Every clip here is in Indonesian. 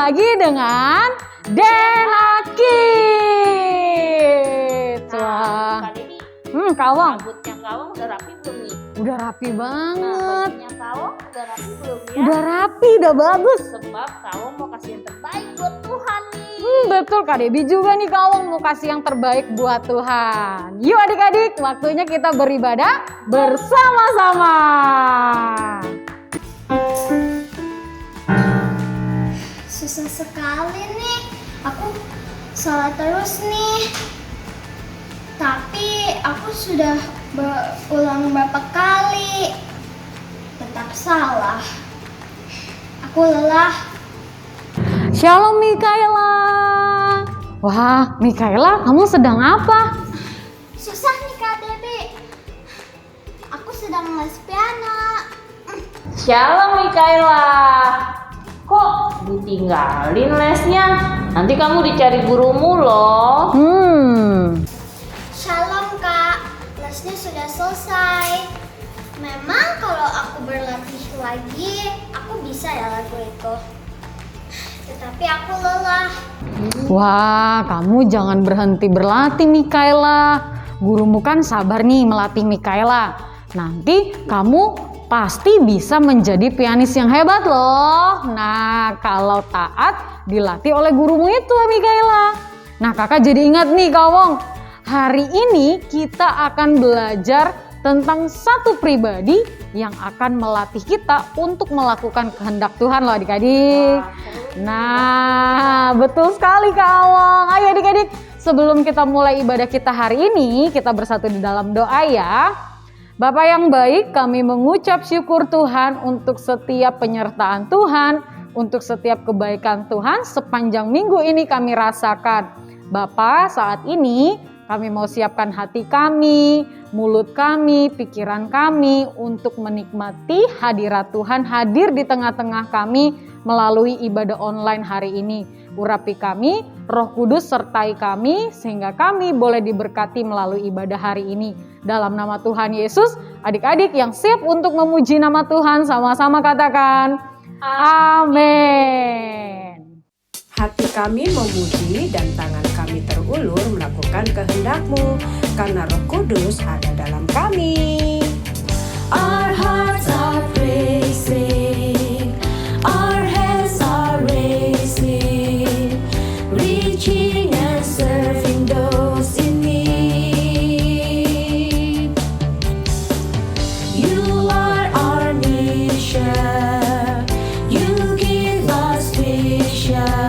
lagi dengan Denakit. Wah. Kawang. Rambutnya Kawang udah rapi belum nih? Udah rapi Nah, banget. bajunya Kawang udah rapi belum ya? Udah rapi, udah bagus. Sebab Kawang mau kasih yang terbaik buat Tuhan nih. Betul Kak Debbie juga nih Kawang mau kasih yang terbaik buat Tuhan. Yuk adik-adik, waktunya kita beribadah bersama-sama. Susah sekali nih, aku salah terus nih. Tapi aku sudah berulang berapa kali, tetap salah. Aku lelah. Shalom Mikaela. Wah, Mikaela, kamu sedang apa? Susah nih Kak Debbie. Aku sedang les piano. Shalom Mikaela. Kok ditinggalin lesnya? Nanti kamu dicari gurumu loh. Shalom Kak, lesnya sudah selesai. Memang kalau aku berlatih lagi, aku bisa ya lagu itu. Tetapi aku lelah. Wah, kamu jangan berhenti berlatih Mikaela. Gurumu kan sabar nih melatih Mikaela. Nanti kamu pasti bisa menjadi pianis yang hebat loh. Nah, kalau taat dilatih oleh gurumu itu Mikaela. Nah, kakak jadi ingat nih Kawong. Hari ini kita akan belajar tentang satu pribadi yang akan melatih kita untuk melakukan kehendak Tuhan loh adik-adik. Nah, betul sekali Kak Awang. Ayo adik-adik, sebelum kita mulai ibadah kita hari ini, kita bersatu di dalam doa ya. Bapa yang baik, kami mengucap syukur Tuhan untuk setiap penyertaan Tuhan, untuk setiap kebaikan Tuhan sepanjang minggu ini kami rasakan. Bapa, saat ini kami mau siapkan hati kami, mulut kami, pikiran kami untuk menikmati hadirat Tuhan hadir di tengah-tengah kami melalui ibadah online hari ini. Urapi kami, Roh Kudus sertai kami sehingga kami boleh diberkati melalui ibadah hari ini. Dalam nama Tuhan Yesus, adik-adik yang siap untuk memuji nama Tuhan sama-sama katakan amin. Hati kami memuji dan tangan kami terulur melakukan kehendak-Mu, karena Roh Kudus ada dalam kami. Our hearts are praising, our hands are raising, reaching and serving those in need. You are our mission, you give us vision.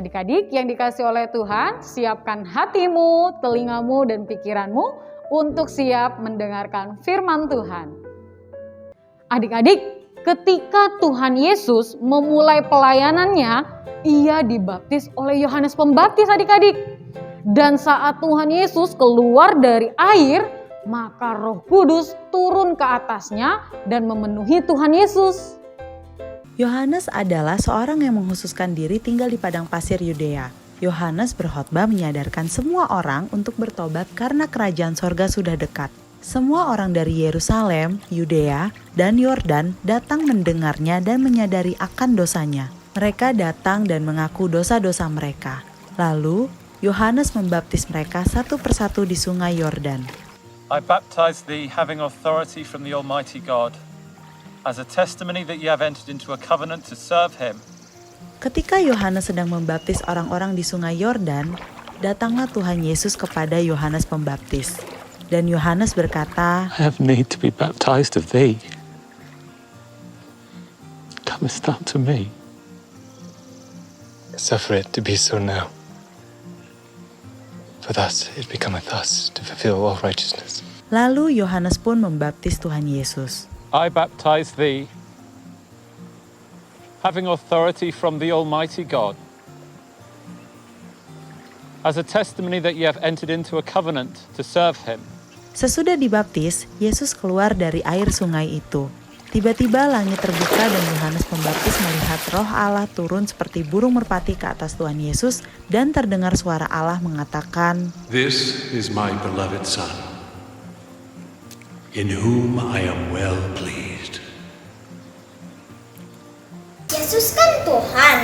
Adik-adik yang dikasih oleh Tuhan, siapkan hatimu, telingamu, dan pikiranmu untuk siap mendengarkan firman Tuhan. Adik-adik, ketika Tuhan Yesus memulai pelayanannya, ia dibaptis oleh Yohanes Pembaptis adik-adik. Dan saat Tuhan Yesus keluar dari air, maka Roh Kudus turun ke atasnya dan memenuhi Tuhan Yesus. Yohanes adalah seorang yang menghususkan diri tinggal di padang pasir Yudea. Yohanes berkhotbah menyadarkan semua orang untuk bertobat karena kerajaan sorga sudah dekat. Semua orang dari Yerusalem, Yudea, dan Yordan datang mendengarnya dan menyadari akan dosanya. Mereka datang dan mengaku dosa-dosa mereka. Lalu, Yohanes membaptis mereka satu persatu di sungai Yordan. I baptize thee having authority from the Almighty God, as a testimony that ye have entered into a covenant to serve him. Ketika Yohanes sedang membaptis orang-orang di sungai Yordan, datanglah Tuhan Yesus kepada Yohanes Pembaptis. Dan Yohanes berkata, I have need to be baptized of thee. Comest thou to me? Suffer it to be so now. For thus it becometh us to fulfill all righteousness. Lalu Yohanes pun membaptis Tuhan Yesus. I baptize thee, having authority from the Almighty God, as a testimony that ye have entered into a covenant to serve him. Sesudah dibaptis, Yesus keluar dari air sungai itu. Tiba-tiba langit terbuka dan Yohanes Pembaptis melihat Roh Allah turun seperti burung merpati ke atas Tuhan Yesus dan terdengar suara Allah mengatakan, This is my beloved Son, in whom I am well pleased. Yesus kan Tuhan.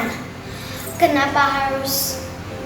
Kenapa harus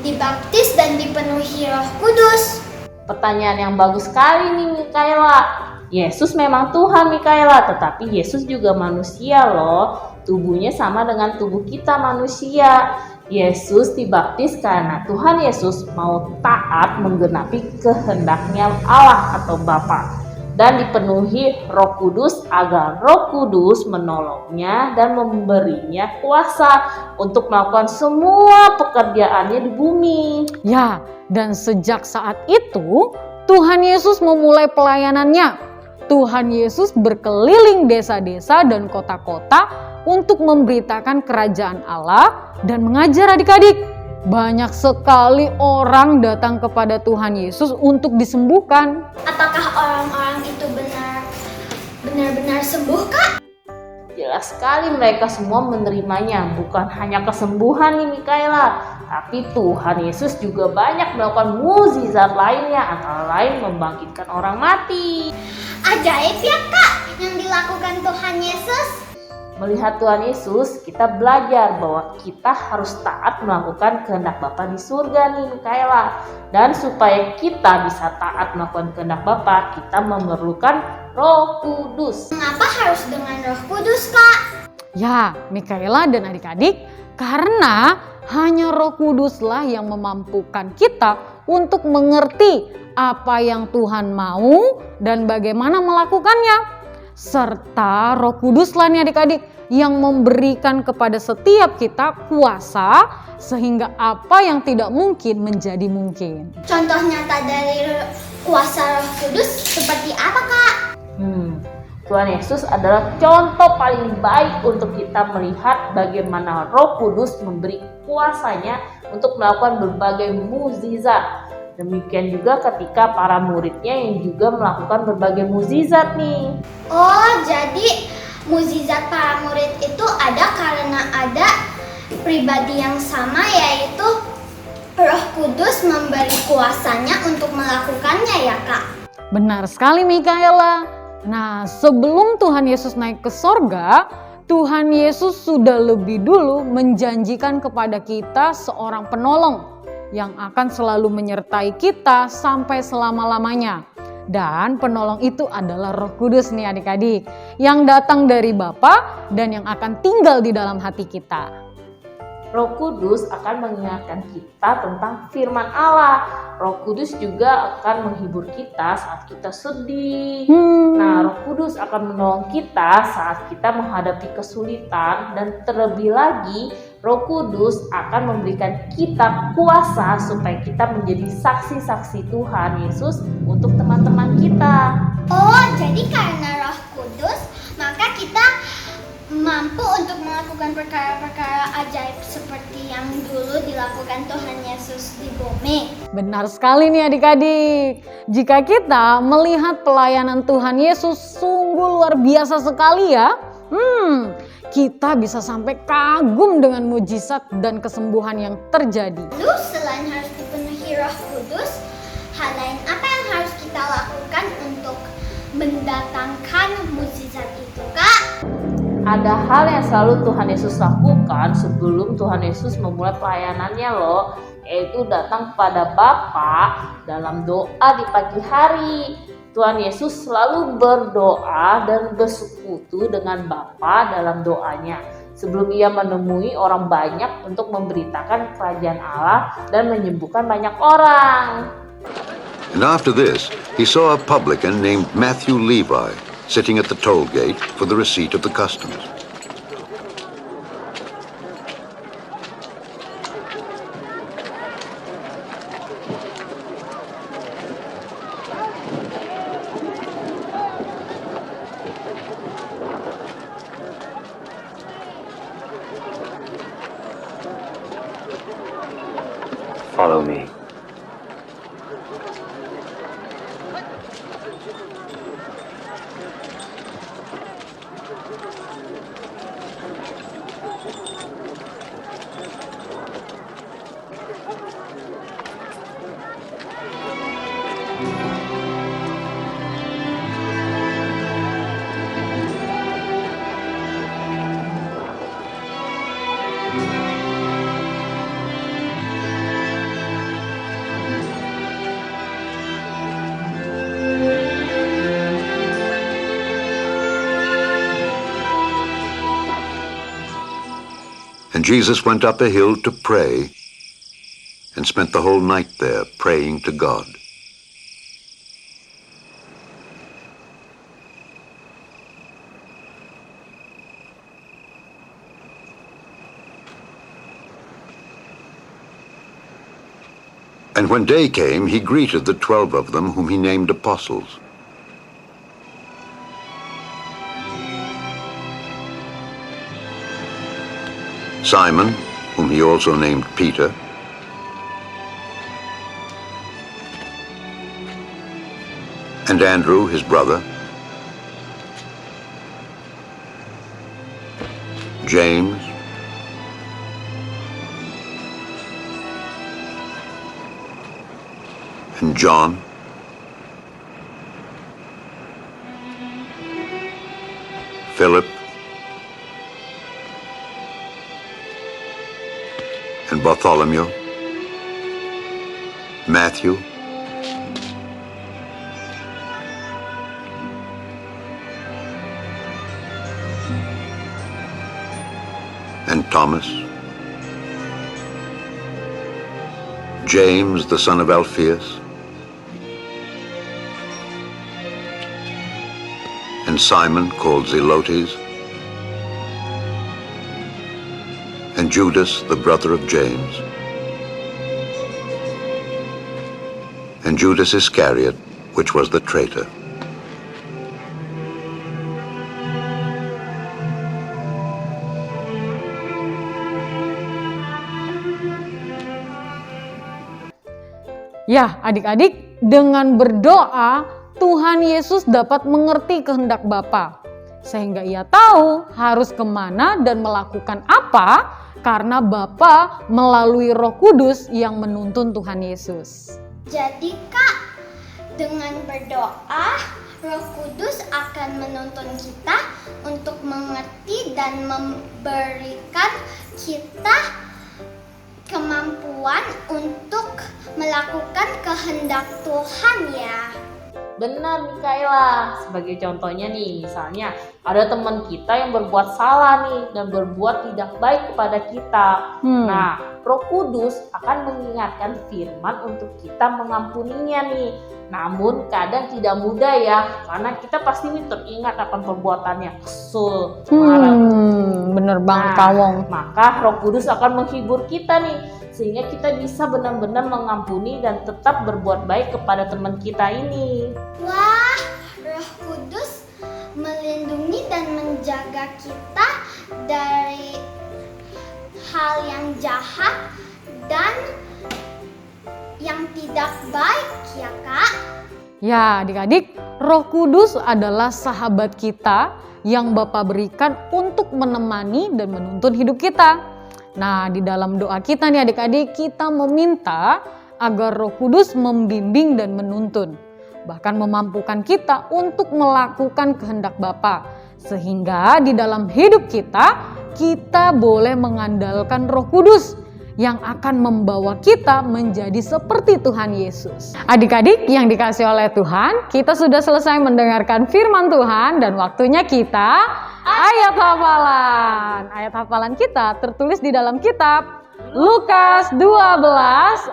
dibaptis dan dipenuhi Roh Kudus? Pertanyaan yang bagus sekali nih Mikaela. Yesus memang Tuhan Mikaela, tetapi Yesus juga manusia loh. Tubuhnya sama dengan tubuh kita manusia. Yesus dibaptis karena Tuhan Yesus mau taat menggenapi kehendaknya Allah atau Bapa. Dan dipenuhi Roh Kudus agar Roh Kudus menolongnya dan memberinya kuasa untuk melakukan semua pekerjaannya di bumi. Ya, dan sejak saat itu Tuhan Yesus memulai pelayanannya. Tuhan Yesus berkeliling desa-desa dan kota-kota untuk memberitakan kerajaan Allah dan mengajar adik-adik. Banyak sekali orang datang kepada Tuhan Yesus untuk disembuhkan. Apakah orang-orang itu benar-benar sembuh, Kak? Jelas sekali mereka semua menerimanya. Bukan hanya kesembuhan nih Mikaela, tapi Tuhan Yesus juga banyak melakukan mukjizat lainnya, antara lain membangkitkan orang mati. Ajaib ya, Kak, yang dilakukan Tuhan Yesus. Melihat Tuhan Yesus, kita belajar bahwa kita harus taat melakukan kehendak Bapa di surga nih Mikaela. Dan supaya kita bisa taat melakukan kehendak Bapa, kita memerlukan Roh Kudus. Mengapa harus dengan Roh Kudus, Kak? Ya, Mikaela dan adik-adik, karena hanya Roh Kuduslah yang memampukan kita untuk mengerti apa yang Tuhan mau dan bagaimana melakukannya. Serta Roh Kuduslah nih adik-adik yang memberikan kepada setiap kita kuasa sehingga apa yang tidak mungkin menjadi mungkin. Contoh nyata dari kuasa Roh Kudus seperti apa, Kak? Tuhan Yesus adalah contoh paling baik untuk kita melihat bagaimana Roh Kudus memberi kuasanya untuk melakukan berbagai mukjizat. Demikian juga ketika para muridnya yang juga melakukan berbagai mukjizat nih. Oh, jadi mukjizat para murid itu ada karena ada pribadi yang sama, yaitu Roh Kudus memberi kuasanya untuk melakukannya ya, Kak? Benar sekali Mikaela. Nah, sebelum Tuhan Yesus naik ke sorga, Tuhan Yesus sudah lebih dulu menjanjikan kepada kita seorang penolong yang akan selalu menyertai kita sampai selama-lamanya. Dan penolong itu adalah Roh Kudus nih adik-adik, yang datang dari Bapa dan yang akan tinggal di dalam hati kita. Roh Kudus akan mengingatkan kita tentang firman Allah. Roh Kudus juga akan menghibur kita saat kita sedih. Nah, Roh Kudus akan menolong kita saat kita menghadapi kesulitan, dan terlebih lagi Roh Kudus akan memberikan kita kuasa supaya kita menjadi saksi-saksi Tuhan Yesus untuk teman-teman kita. Oh, jadi karena Roh Kudus, maka kita mampu untuk melakukan perkara-perkara ajaib seperti yang dulu dilakukan Tuhan Yesus di bumi. Benar sekali nih adik-adik. Jika kita melihat pelayanan Tuhan Yesus sungguh luar biasa sekali ya. Kita bisa sampai kagum dengan mujizat dan kesembuhan yang terjadi. Lalu selain harus dipenuhi Roh Kudus, hal lain apa yang harus kita lakukan untuk mendatangkan mukjizat itu, Kak? Ada hal yang selalu Tuhan Yesus lakukan sebelum Tuhan Yesus memulai pelayanannya loh, yaitu datang kepada Bapa dalam doa di pagi hari. Tuhan Yesus selalu berdoa dan bersekutu dengan Bapa dalam doanya sebelum ia menemui orang banyak untuk memberitakan kerajaan Allah dan menyembuhkan banyak orang. And after this, he saw a publican named Matthew Levi sitting at the toll gate for the receipt of the customs. Follow me. And Jesus went up a hill to pray and spent the whole night there praying to God. And when day came, he greeted the 12 of them whom he named apostles. Simon, whom he also named Peter, and Andrew, his brother, James, and John, Philip, and Bartholomew, Matthew, and Thomas, James the son of Alphaeus, and Simon called Zelotes, and Judas the brother of James, and Judas Iscariot, which was the traitor. Ya, adik-adik, dengan berdoa, Tuhan Yesus dapat mengerti kehendak Bapa. Sehingga ia tahu harus kemana dan melakukan apa, karena Bapa melalui Roh Kudus yang menuntun Tuhan Yesus. Jadi Kak, dengan berdoa, Roh Kudus akan menuntun kita untuk mengerti dan memberikan kita kemampuan untuk melakukan kehendak Tuhan ya. Benar Mikaela, sebagai contohnya nih, misalnya ada teman kita yang berbuat salah nih dan berbuat tidak baik kepada kita. Nah, Roh Kudus akan mengingatkan firman untuk kita mengampuninya nih. Namun kadang tidak mudah ya, karena kita pasti teringat akan perbuatannya, kesel, marah. Bener banget Kawong. Maka Roh Kudus akan menghibur kita nih, sehingga kita bisa benar-benar mengampuni dan tetap berbuat baik kepada teman kita ini. Wah, Roh Kudus melindungi dan menjaga kita dari hal yang jahat dan yang tidak baik ya Kak. Ya adik-adik, Roh Kudus adalah sahabat kita yang Bapa berikan untuk menemani dan menuntun hidup kita. Nah, di dalam doa kita nih adik-adik, kita meminta agar Roh Kudus membimbing dan menuntun, bahkan memampukan kita untuk melakukan kehendak Bapa, sehingga di dalam hidup kita boleh mengandalkan Roh Kudus yang akan membawa kita menjadi seperti Tuhan Yesus. Adik-adik yang dikasih oleh Tuhan, kita sudah selesai mendengarkan firman Tuhan dan waktunya kita ayat hafalan. Ayat hafalan kita tertulis di dalam kitab Lukas 12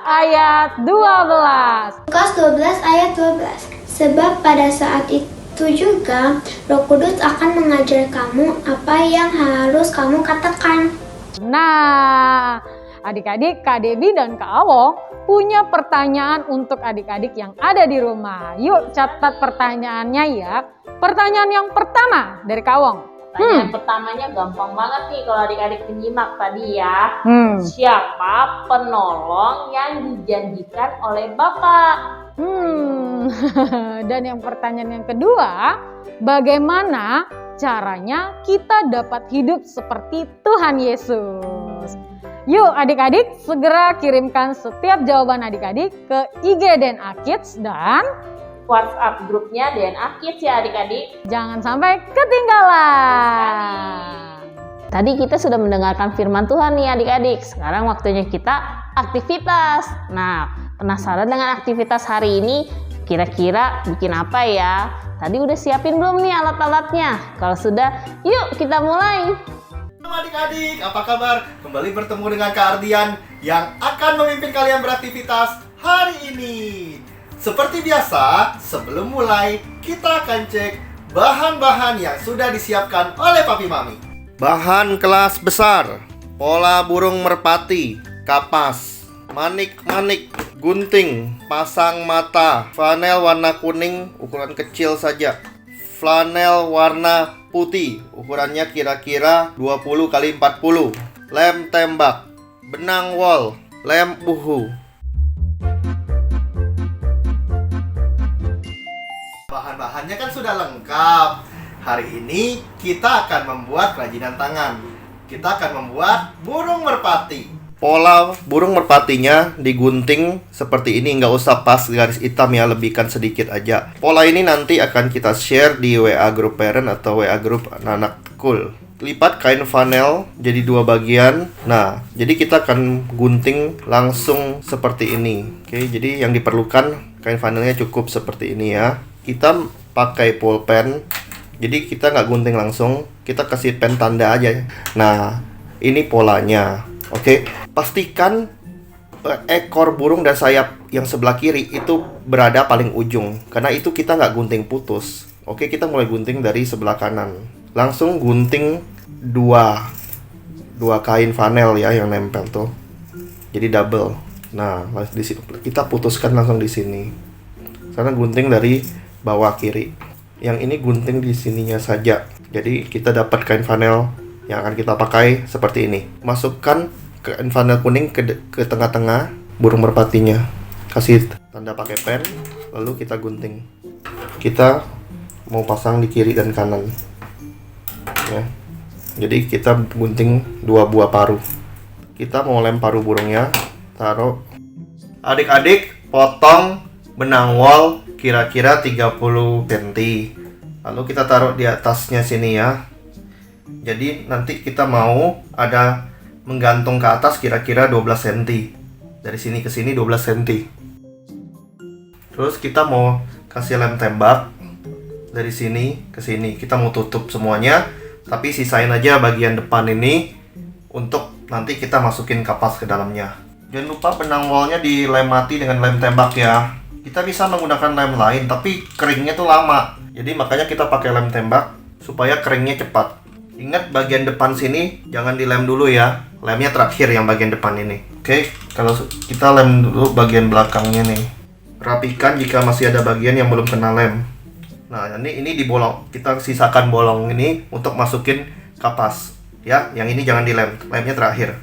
ayat 12. Lukas 12 ayat 12. Sebab pada saat itu juga Roh Kudus akan mengajar kamu apa yang harus kamu katakan. Nah, adik-adik, Kak Debbie dan Kak Awong punya pertanyaan untuk adik-adik yang ada di rumah. Yuk catat pertanyaannya ya. Pertanyaan yang pertama dari Kak Awong. Pertanyaan pertamanya gampang banget nih kalau adik-adik penyimak tadi ya. Siapa penolong yang dijanjikan oleh Bapak? Dan yang pertanyaan yang kedua, bagaimana caranya kita dapat hidup seperti Tuhan Yesus? Yuk adik-adik segera kirimkan setiap jawaban adik-adik ke IG DNA Kids dan WhatsApp grupnya DNA Kids ya adik-adik. Jangan sampai ketinggalan. Tadi kita sudah mendengarkan firman Tuhan nih adik-adik. Sekarang waktunya kita aktivitas. Nah, penasaran dengan aktivitas hari ini? Kira-kira bikin apa ya? Tadi udah siapin belum nih alat-alatnya? Kalau sudah, yuk kita mulai. Adik-adik, apa kabar? Kembali bertemu dengan Kak Ardian yang akan memimpin kalian beraktivitas hari ini. Seperti biasa, sebelum mulai, kita akan cek bahan-bahan yang sudah disiapkan oleh Papi Mami. Bahan kelas besar, pola burung merpati, kapas, manik-manik, gunting, pasang mata, flanel warna kuning, ukuran kecil saja, flanel warna putih, ukurannya kira-kira 20 x 40, lem tembak, benang wol, lem buhu. Bahan-bahannya kan sudah lengkap. Hari ini kita akan membuat kerajinan tangan. Kita akan membuat burung merpati. Pola burung merpatinya digunting seperti ini, nggak usah pas garis hitam ya, lebihkan sedikit aja. Pola ini nanti akan kita share di WA grup parent atau WA grup anak-anak cool. Lipat kain flanel jadi 2 bagian. Nah, jadi kita akan gunting langsung seperti ini. Oke, jadi yang diperlukan kain flanelnya cukup seperti ini ya. Kita pakai pulpen. Jadi kita nggak gunting langsung, kita kasih pen tanda aja. Nah, ini polanya. Oke, pastikan ekor burung dan sayap yang sebelah kiri itu berada paling ujung, karena itu kita nggak gunting putus. Oke, kita mulai gunting dari sebelah kanan. Langsung gunting dua kain flanel ya yang nempel tuh. Jadi double. Nah, kita putuskan langsung di sini. Karena gunting dari bawah kiri. Yang ini gunting di sininya saja. Jadi kita dapat kain flanel yang akan kita pakai seperti ini. Masukkan kain flanel kuning ke tengah-tengah burung merpatinya. Kasih tanda pakai pen, lalu kita gunting. Kita mau pasang di kiri dan kanan. Ya. Jadi kita gunting 2 buah paruh. Kita mau lem paruh burungnya, taruh. Adik-adik potong benang wol kira-kira 30 cm. Lalu kita taruh di atasnya sini ya. Jadi nanti kita mau ada menggantung ke atas kira-kira 12 cm. Dari sini ke sini 12 cm. Terus kita mau kasih lem tembak dari sini ke sini. Kita mau tutup semuanya, tapi sisain aja bagian depan ini untuk nanti kita masukin kapas ke dalamnya. Jangan lupa benang wallnya dilem mati dengan lem tembak ya. Kita bisa menggunakan lem lain, tapi keringnya tuh lama. Jadi makanya kita pakai lem tembak supaya keringnya cepat. Ingat bagian depan sini jangan dilem dulu ya. Lemnya terakhir yang bagian depan ini. Oke, kalau kita lem dulu bagian belakangnya nih. Rapikan jika masih ada bagian yang belum kena lem. Nah, ini dibolong. Kita sisakan bolong ini untuk masukin kapas. Ya, yang ini jangan dilem. Lemnya terakhir.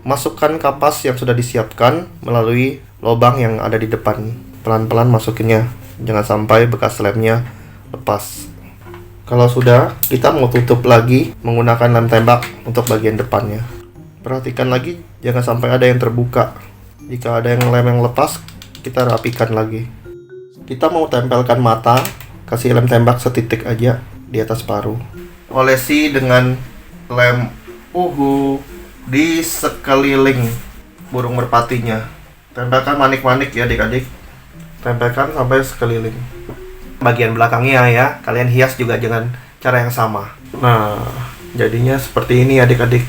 Masukkan kapas yang sudah disiapkan melalui lubang yang ada di depan. Pelan-pelan masukinnya. Jangan sampai bekas lemnya lepas. Kalau sudah, kita mau tutup lagi menggunakan lem tembak untuk bagian depannya. Perhatikan lagi, jangan sampai ada yang terbuka. Jika ada yang lem yang lepas, kita rapikan lagi. Kita mau tempelkan mata, kasih lem tembak setitik aja di atas paruh. Olesi dengan lem uhu di sekeliling burung merpatinya. Tempelkan manik-manik ya adik-adik. Tempelkan sampai sekeliling. Bagian belakangnya ya, kalian hias juga dengan cara yang sama. Nah, jadinya seperti ini adik-adik.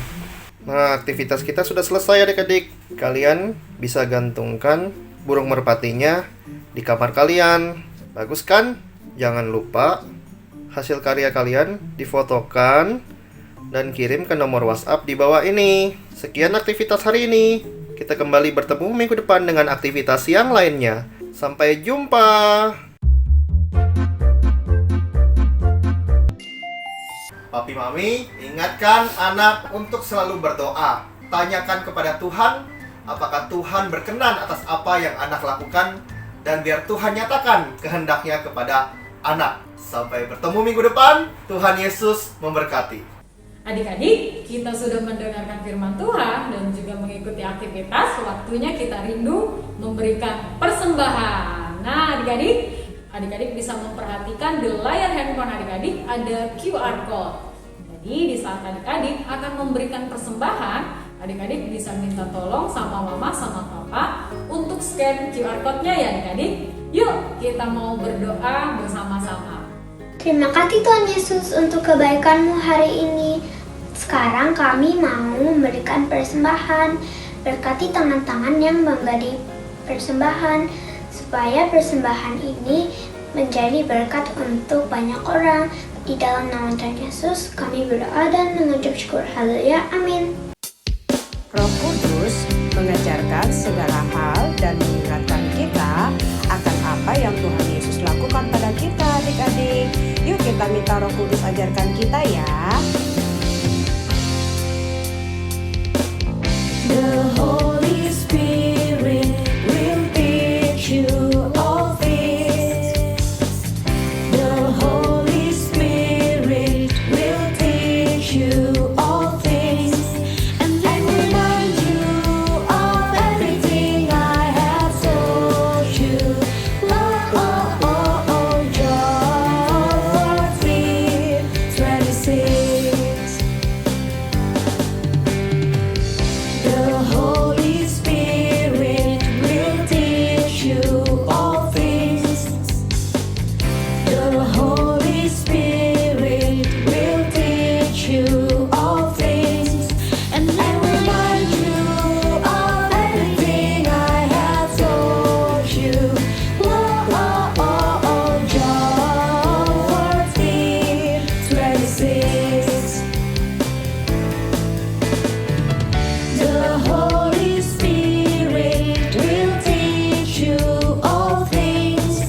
Nah, aktivitas kita sudah selesai adik-adik. Kalian bisa gantungkan burung merpatinya di kamar kalian. Bagus kan? Jangan lupa hasil karya kalian difotokan dan kirim ke nomor WhatsApp di bawah ini. Sekian aktivitas hari ini. Kita kembali bertemu minggu depan dengan aktivitas yang lainnya. Sampai jumpa. Papi Mami, ingatkan anak untuk selalu berdoa. Tanyakan kepada Tuhan, apakah Tuhan berkenan atas apa yang anak lakukan, dan biar Tuhan nyatakan kehendaknya kepada anak. Sampai bertemu minggu depan, Tuhan Yesus memberkati. Adik-adik, kita sudah mendengarkan firman Tuhan dan juga mengikuti aktivitas. Waktunya kita rindu memberikan persembahan. Nah, adik-adik bisa memperhatikan di layar handphone adik-adik ada QR code. Jadi di saat adik-adik akan memberikan persembahan, adik-adik bisa minta tolong sama mama sama papa untuk scan QR code-nya ya adik-adik. Yuk kita mau berdoa bersama-sama. Terima kasih Tuhan Yesus untuk kebaikan-Mu hari ini. Sekarang kami mau memberikan persembahan. Berkati tangan-tangan yang memberi persembahan, supaya persembahan ini menjadi berkat untuk banyak orang. Di dalam nama Tuhan Yesus kami berdoa dan mengucap syukur. Haleluya, amin. Roh Kudus mengajarkan segala hal dan mengingatkan kita akan apa yang Tuhan Yesus lakukan pada kita adik-adik. Yuk kita minta Roh Kudus ajarkan kita ya. The Holy Spirit will teach you all things. The Holy Spirit will teach you all things and remind you of everything I have told you. John 14:26. The Holy Spirit will teach you all things. The Holy Spirit will teach you all things and remind you of everything I have told you. John 14:26. The Holy Spirit will teach you all things.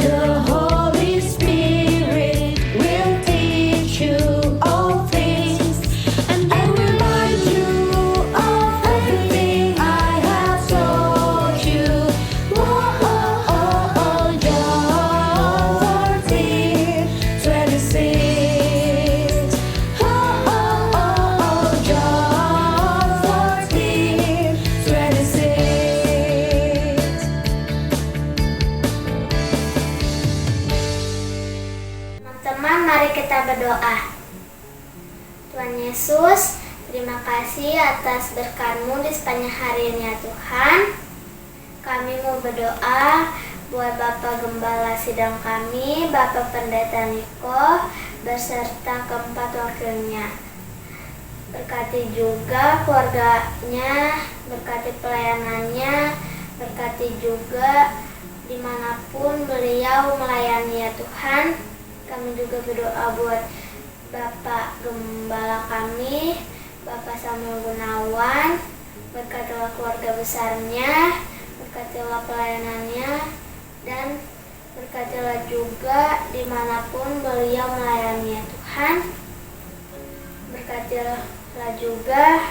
The Holy Spirit will teach you all things and remind you of everything I have told you. John 14:26. John 14:26. Teman-teman, mari kita berdoa. Tuhan Yesus, terima kasih atas berkat-Mu di sepanjang hari ini ya Tuhan. Kami mau berdoa buat Bapak Gembala Sidang kami, Bapak Pendeta Niko, beserta keempat wakilnya. Berkati juga keluarganya, berkati pelayanannya, berkati juga dimanapun beliau melayani ya Tuhan. Kami juga berdoa buat Bapak Gembala kami, Bapak Samuel Gunawan, berkatilah keluarga besarnya, berkatilah pelayanannya, dan berkatilah juga dimanapun beliau melayani ya Tuhan. Berkatilah juga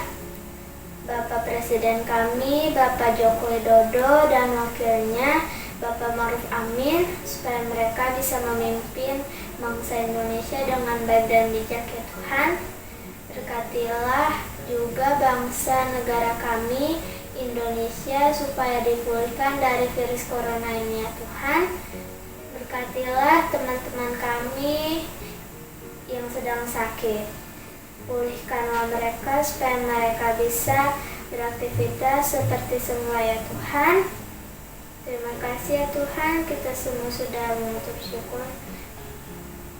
Bapak Presiden kami, Bapak Joko Widodo dan wakilnya, Bapak Maruf Amin, supaya mereka bisa memimpin bangsa Indonesia dengan baik dan bijak ya Tuhan. Berkatilah juga bangsa negara kami, Indonesia, supaya dipulihkan dari virus corona ini ya Tuhan. Berkatilah teman-teman kami yang sedang sakit. Pulihkanlah mereka supaya mereka bisa beraktivitas seperti semula ya Tuhan. Terima kasih ya Tuhan, kita semua sudah mengucap syukur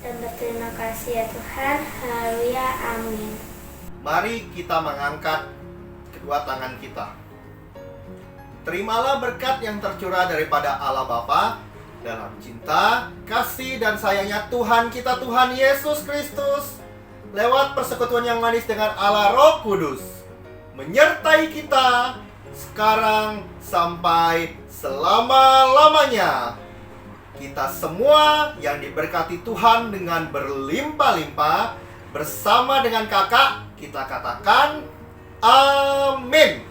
dan berterima kasih ya Tuhan. Haleluya, amin. Mari kita mengangkat kedua tangan kita. Terimalah berkat yang tercurah daripada Allah Bapa dalam cinta, kasih, dan sayangnya Tuhan kita, Tuhan Yesus Kristus, lewat persekutuan yang manis dengan Allah Roh Kudus, menyertai kita sekarang sampai selama-lamanya. Kita semua yang diberkati Tuhan dengan berlimpah-limpah, bersama dengan kakak, kita katakan amin.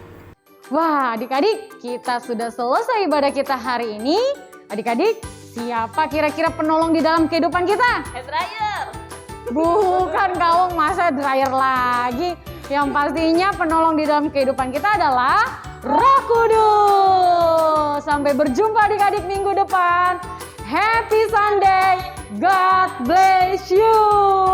Wah, adik-adik, kita sudah selesai ibadah kita hari ini. Adik-adik, siapa kira-kira penolong di dalam kehidupan kita? Hair dryer. Bukan kaung, masa dryer lagi. Yang pastinya penolong di dalam kehidupan kita adalah Roh Kudus. Sampai berjumpa adik-adik minggu depan. Happy Sunday. God bless you.